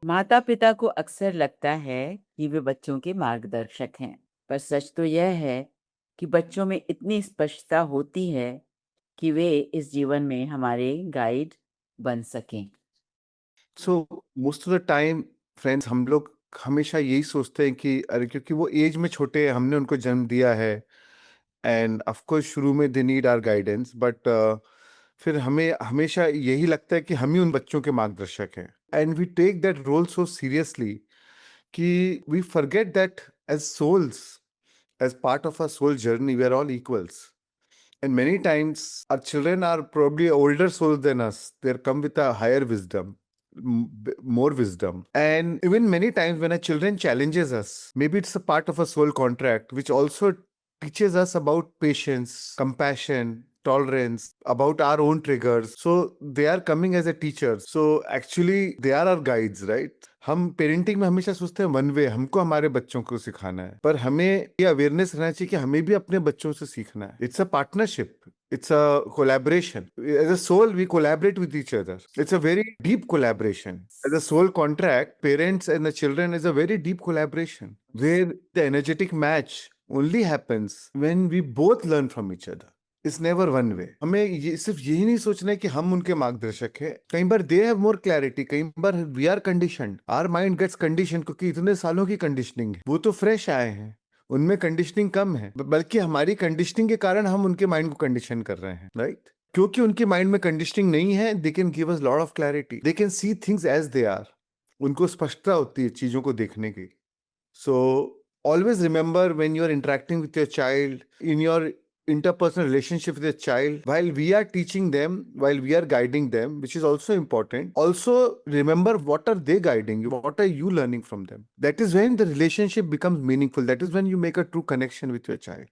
माता-पिता को अक्सर लगता है कि वे बच्चों के मार्गदर्शक हैं, पर सच तो यह है कि बच्चों में इतनी स्पष्टता होती है कि वे इस जीवन में हमारे गाइड बन सकें। So most of the time friends हम लोग हमेशा यही सोचते हैं कि अरे क्योंकि वो एज में छोटे हैं, हमने उनको जन्म दिया है एंड ऑफ कोर्स शुरू में they need our guidance but फिर हमें हमेशा यही लगता है कि हम ही उन बच्चों के मार्गदर्शक हैं and we take that role so seriously कि we forget that as souls as part of our soul journey we are all equals. And many times our children are probably older souls than us. They come with a higher wisdom, more wisdom. And even many times when our children challenges us, maybe it's a part of a soul contract, which also teaches us about patience, compassion, tolerance, about our own triggers. So they are coming as a teacher. So actually they are our guides, right? हम parenting में हमेशा सोचते हैं one way, हमको हमारे बच्चों को सिखाना है, पर हमें ये अवेयरनेस रहना चाहिए कि हमें भी अपने बच्चों से सीखना है. It's a partnership, it's a collaboration. As a soul, we collaborate with each other. It's a very deep collaboration. As a soul contract, parents and the children is a very deep collaboration where the energetic match only happens when we both learn from each other. It's never one way. हमें ये सिर्फ यही नहीं सोचना है कि हम उनके मार्गदर्शक हैं. कई बार they have more clarity. कई बार we are conditioned. Our mind gets conditioned क्योंकि इतने सालों की कंडीशनिंग है. वो तो फ्रेश आए हैं, उनमें कंडीशनिंग कम है, बल्कि हमारी कंडीशनिंग के कारण हम उनके माइंड को कंडीशन कर रहे हैं, राइट? क्योंकि उनके माइंड में कंडीशनिंग नहीं है, they can give us lot of clarity, they can see things as they are. उनको स्पष्टता होती है चीजों को देखने की. सो always remember when you are interacting with your child in your interpersonal relationship with a child, while we are teaching them, while we are guiding them, which is also important, also remember what are they guiding you, what are you learning from them. That is when the relationship becomes meaningful. That is when you make a true connection with your child.